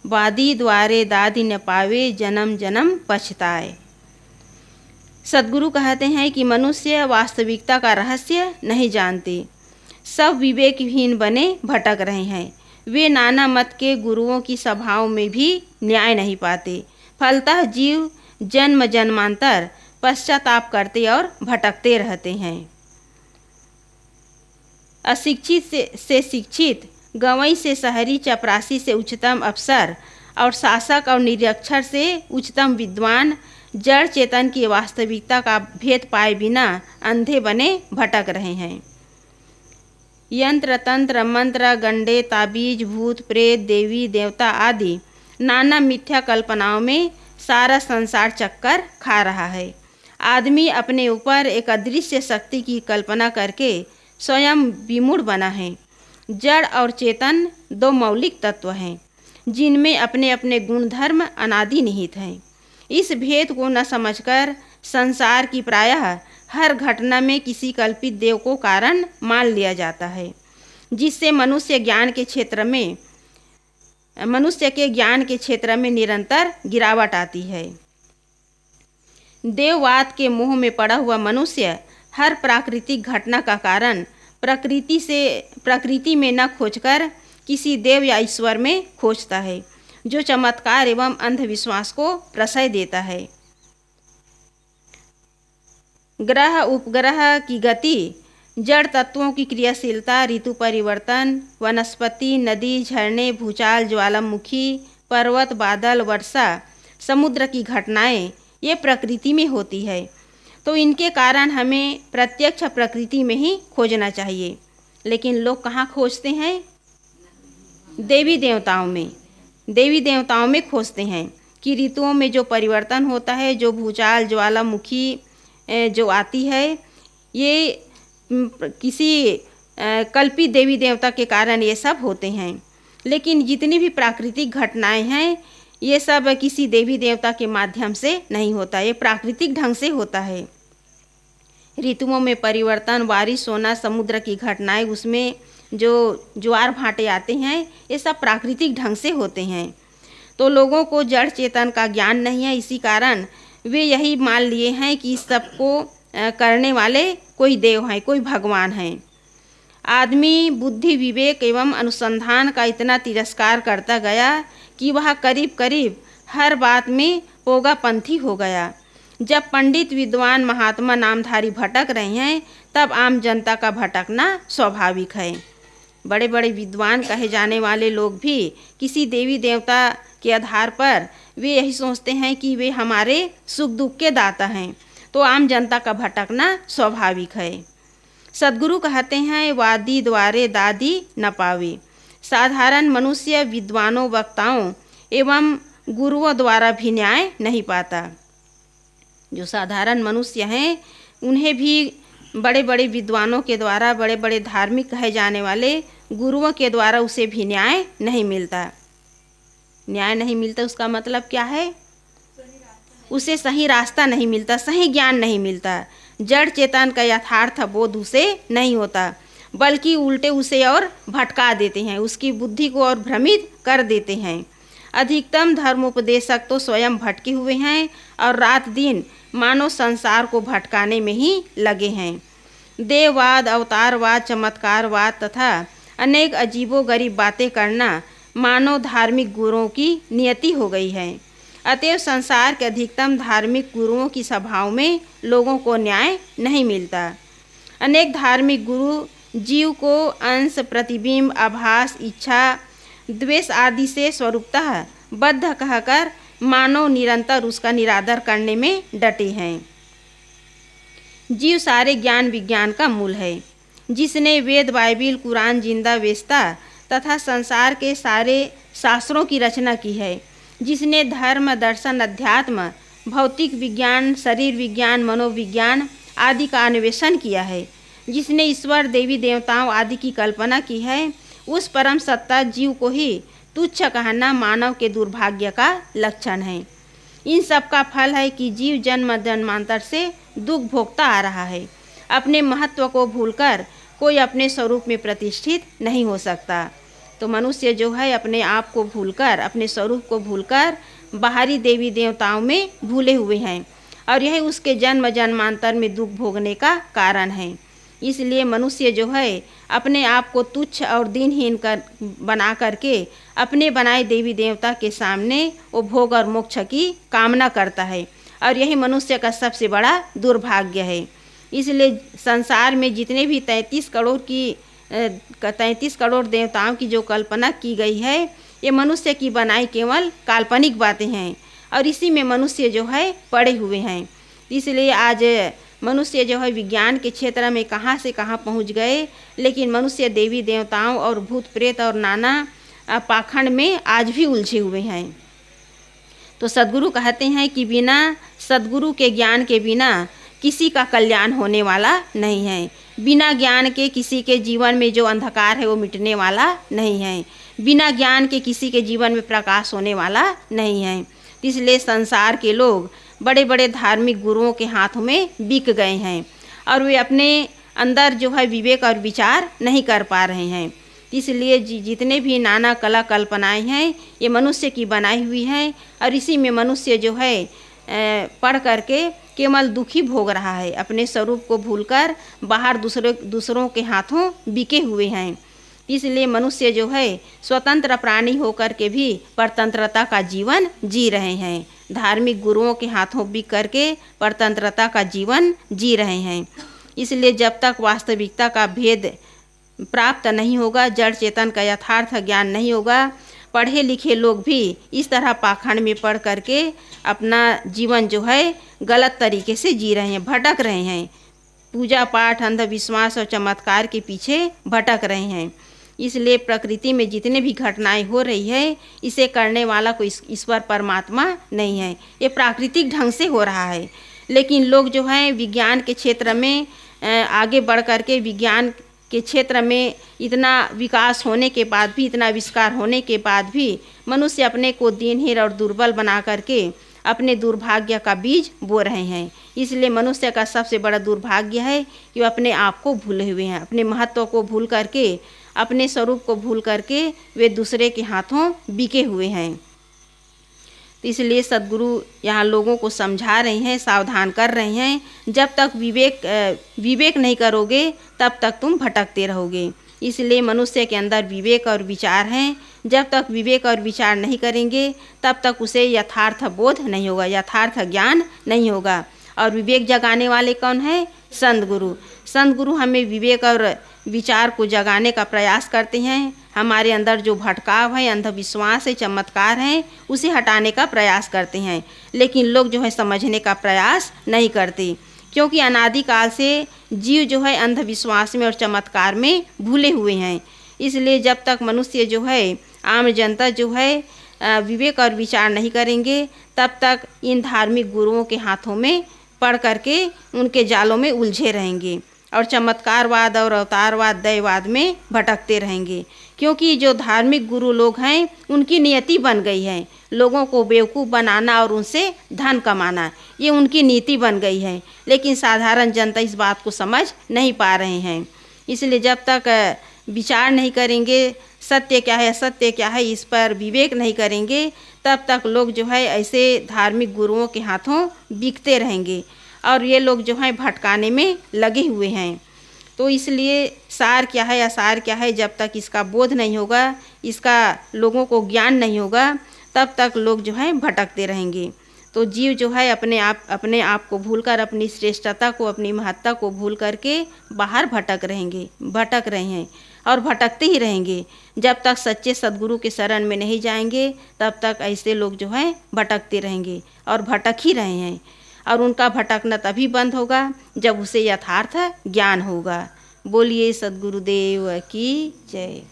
वादी द्वारे दादी न पावे, जन्म जन्म पछताए। सदगुरु कहते हैं कि मनुष्य वास्तविकता का रहस्य नहीं जानते। सब विवेकहीन बने भटक रहे हैं। वे नाना मत के गुरुओं की सभाओं में भी न्याय नहीं पाते। फलतः जीव जन्म जन्मांतर पश्चाताप करते और भटकते रहते हैं। अशिक्षित से शिक्षित, गंवई से शहरी, चपरासी से उच्चतम अफसर और शासक और निरक्षर से उच्चतम विद्वान जड़ चेतन की वास्तविकता का भेद पाए बिना अंधे बने भटक रहे हैं। यंत्र तंत्र मंत्र, गंडे, ताबीज, भूत प्रेत, देवी देवता आदि नाना मिथ्या कल्पनाओं में सारा संसार चक्कर खा रहा है। आदमी अपने ऊपर एक अदृश्य शक्ति की कल्पना करके स्वयं विमूढ़ बना है। जड़ और चेतन दो मौलिक तत्व हैं जिनमें अपने अपने गुणधर्म अनादि निहित हैं। इस भेद को न समझकर संसार की प्रायः हर घटना में किसी कल्पित देव को कारण मान लिया जाता है, जिससे मनुष्य के ज्ञान के क्षेत्र में निरंतर गिरावट आती है। देववाद के मोह में पड़ा हुआ मनुष्य हर प्राकृतिक घटना का कारण प्रकृति में न खोजकर किसी देव या ईश्वर में खोजता है, जो चमत्कार एवं अंधविश्वास को प्रश्रय देता है। ग्रह उपग्रह की गति, जड़ तत्वों की क्रियाशीलता, ऋतु परिवर्तन, वनस्पति, नदी, झरने, भूचाल, ज्वालामुखी, पर्वत, बादल, वर्षा, समुद्र की घटनाएं ये प्रकृति में होती है, तो इनके कारण हमें प्रत्यक्ष प्रकृति में ही खोजना चाहिए। लेकिन लोग कहाँ खोजते हैं? देवी देवताओं में खोजते हैं कि ऋतुओं में जो परिवर्तन होता है, जो भूचाल, ज्वालामुखी जो आती है, ये किसी कल्पित देवी देवता के कारण ये सब होते हैं। लेकिन जितनी भी प्राकृतिक घटनाएं हैं, ये सब किसी देवी देवता के माध्यम से नहीं होता, ये प्राकृतिक ढंग से होता है। ऋतुओं में परिवर्तन, बारिश होना, समुद्र की घटनाएं, उसमें जो ज्वार भाटे आते हैं, ये सब प्राकृतिक ढंग से होते हैं। तो लोगों को जड़ चेतन का ज्ञान नहीं है, इसी कारण वे यही मान लिए हैं कि इस सब को करने वाले कोई देव हैं, कोई भगवान हैं। आदमी बुद्धि, विवेक एवं अनुसंधान का इतना तिरस्कार करता गया कि वह करीब करीब हर बात में पोगापंथी हो गया। जब पंडित, विद्वान, महात्मा, नामधारी भटक रहे हैं, तब आम जनता का भटकना स्वाभाविक है। बड़े बड़े विद्वान कहे जाने वाले लोग भी किसी देवी देवता के आधार पर वे यही सोचते हैं कि वे हमारे सुख दुख के दाता हैं, तो आम जनता का भटकना स्वाभाविक है। सदगुरु कहते हैं, वादी द्वारे दादी न पावे। साधारण मनुष्य विद्वानों, वक्ताओं एवं गुरुओं द्वारा भी न्याय नहीं पाता। जो साधारण मनुष्य हैं, उन्हें भी बड़े बड़े विद्वानों के द्वारा, बड़े बड़े धार्मिक कहे जाने वाले गुरुओं के द्वारा उसे भी न्याय नहीं मिलता। न्याय नहीं मिलता उसका मतलब क्या है? उसे सही रास्ता नहीं मिलता, सही ज्ञान नहीं मिलता। जड़ चेतन का यथार्थ बोध उसे नहीं होता, बल्कि उल्टे उसे और भटका देते हैं, उसकी बुद्धि को और भ्रमित कर देते हैं। अधिकतम धर्मोपदेशक तो स्वयं भटके हुए हैं और रात दिन मानव संसार को भटकाने में ही लगे हैं। देववाद, अवतारवाद, चमत्कारवाद तथा अनेक अजीबोगरीब बातें करना मानव धार्मिक गुरुओं की नियति हो गई है। अतएव संसार के अधिकतम धार्मिक गुरुओं की सभाओं में लोगों को न्याय नहीं मिलता। अनेक धार्मिक गुरु जीव को अंश, प्रतिबिंब, आभास, इच्छा, द्वेष आदि से स्वरूपतः बद्ध कहकर मानव निरंतर उसका निरादर करने में डटे हैं। जीव सारे ज्ञान विज्ञान का मूल है। जिसने वेद, बाइबिल, कुरान, जिंदा वेस्ता तथा संसार के सारे शास्त्रों की रचना की है, जिसने धर्म, दर्शन, अध्यात्म, भौतिक विज्ञान, शरीर विज्ञान, मनोविज्ञान आदि का अन्वेषण किया है, जिसने ईश्वर, देवी देवताओं आदि की कल्पना की है, उस परम सत्ता जीव को ही तुच्छ कहना मानव के दुर्भाग्य का लक्षण है। इन सब का फल है कि जीव जन्म जन्मांतर से दुख भोगता आ रहा है। अपने महत्व को भूलकर कोई अपने स्वरूप में प्रतिष्ठित नहीं हो सकता। तो मनुष्य जो है अपने आप को भूलकर, अपने स्वरूप को भूलकर बाहरी देवी देवताओं में भूले हुए हैं और यह उसके जन्म जन्मांतर में दुख भोगने का कारण है। इसलिए मनुष्य जो है अपने आप को तुच्छ और दीनहीन कर बना करके अपने बनाए देवी देवता के सामने वो भोग और मोक्ष की कामना करता है और यही मनुष्य का सबसे बड़ा दुर्भाग्य है। इसलिए संसार में जितने भी 33 करोड़ देवताओं की जो कल्पना की गई है, ये मनुष्य की बनाई केवल काल्पनिक बातें हैं और इसी में मनुष्य जो है पड़े हुए हैं। इसलिए आज मनुष्य जो है विज्ञान के क्षेत्र में कहाँ से कहाँ पहुँच गए, लेकिन मनुष्य देवी देवताओं और भूत प्रेत और नाना पाखंड में आज भी उलझे हुए हैं। तो सद्गुरु कहते हैं कि बिना सद्गुरु के ज्ञान के बिना किसी का कल्याण होने वाला नहीं है। बिना ज्ञान के किसी के जीवन में जो अंधकार है वो मिटने वाला नहीं है। बिना ज्ञान के किसी के जीवन में प्रकाश होने वाला नहीं है। इसलिए संसार के लोग बड़े बड़े धार्मिक गुरुओं के हाथों में बिक गए हैं और वे अपने अंदर जो है विवेक और विचार नहीं कर पा रहे हैं। इसलिए जितने भी नाना कला कल्पनाएं हैं ये मनुष्य की बनाई हुई हैं और इसी में मनुष्य जो है पढ़ करके केवल दुखी भोग रहा है। अपने स्वरूप को भूलकर बाहर दूसरों के हाथों बिके हुए हैं। इसलिए मनुष्य जो है स्वतंत्र प्राणी होकर के भी परतंत्रता का जीवन जी रहे हैं। धार्मिक गुरुओं के हाथों बिक करके परतंत्रता का जीवन जी रहे हैं। इसलिए जब तक वास्तविकता का भेद प्राप्त नहीं होगा, जड़ चेतन का यथार्थ ज्ञान नहीं होगा, पढ़े लिखे लोग भी इस तरह पाखंड में पढ़ करके अपना जीवन जो है गलत तरीके से जी रहे हैं, भटक रहे हैं। पूजा पाठ, अंधविश्वास और चमत्कार के पीछे भटक रहे हैं। इसलिए प्रकृति में जितने भी घटनाएं हो रही है, इसे करने वाला कोई ईश्वर परमात्मा नहीं है, ये प्राकृतिक ढंग से हो रहा है। लेकिन लोग जो हैं विज्ञान के क्षेत्र में आगे बढ़ करके विज्ञान के क्षेत्र में इतना विकास होने के बाद भी, इतना आविष्कार होने के बाद भी मनुष्य अपने को दीनहीन और दुर्बल बना करके अपने दुर्भाग्य का बीज बो रहे हैं। इसलिए मनुष्य का सबसे बड़ा दुर्भाग्य है कि वो अपने आप को भूले हुए हैं, अपने महत्व को भूल करके, अपने स्वरूप को भूल करके वे दूसरे के हाथों बिके हुए हैं। तो इसलिए सद्गुरु यहाँ लोगों को समझा रहे हैं, सावधान कर रहे हैं। जब तक विवेक नहीं करोगे तब तक तुम भटकते रहोगे। इसलिए मनुष्य के अंदर विवेक और विचार हैं। जब तक विवेक और विचार नहीं करेंगे तब तक उसे यथार्थ बोध नहीं होगा, यथार्थ ज्ञान नहीं होगा। और विवेक जगाने वाले कौन है? संत गुरु। संत गुरु हमें विवेक और विचार को जगाने का प्रयास करते हैं। हमारे अंदर जो भटकाव है, अंधविश्वास है, चमत्कार है, उसे हटाने का प्रयास करते हैं। लेकिन लोग जो है समझने का प्रयास नहीं करते, क्योंकि अनादिकाल से जीव जो है अंधविश्वास में और चमत्कार में भूले हुए हैं। इसलिए जब तक मनुष्य जो है, आम जनता जो है विवेक और विचार नहीं करेंगे, तब तक इन धार्मिक गुरुओं के हाथों में पढ़ करके उनके जालों में उलझे रहेंगे और चमत्कारवाद और अवतारवाद, दैववाद में भटकते रहेंगे। क्योंकि जो धार्मिक गुरु लोग हैं उनकी नियति बन गई है लोगों को बेवकूफ़ बनाना और उनसे धन कमाना, ये उनकी नीति बन गई है। लेकिन साधारण जनता इस बात को समझ नहीं पा रहे हैं। इसलिए जब तक विचार नहीं करेंगे, सत्य क्या है असत्य क्या है, इस पर विवेक नहीं करेंगे, तब तक लोग जो है ऐसे धार्मिक गुरुओं के हाथों बिकते रहेंगे और ये लोग जो हैं भटकाने में लगे हुए हैं। तो इसलिए सार क्या है असार क्या है, जब तक इसका बोध नहीं होगा, इसका लोगों को ज्ञान नहीं होगा, तब तक लोग जो हैं भटकते रहेंगे। तो जीव जो है अपने आप को भूलकर, अपनी श्रेष्ठता को, अपनी महत्ता को भूल करके बाहर भटक रहे हैं और भटकते ही रहेंगे। जब तक सच्चे सद्गुरु के शरण में नहीं जाएंगे तब तक ऐसे लोग जो हैं भटकते रहेंगे और भटक ही रहे हैं। और उनका भटकना तभी बंद होगा जब उसे यथार्थ ज्ञान होगा। बोलिए सद्गुरुदेव की जय।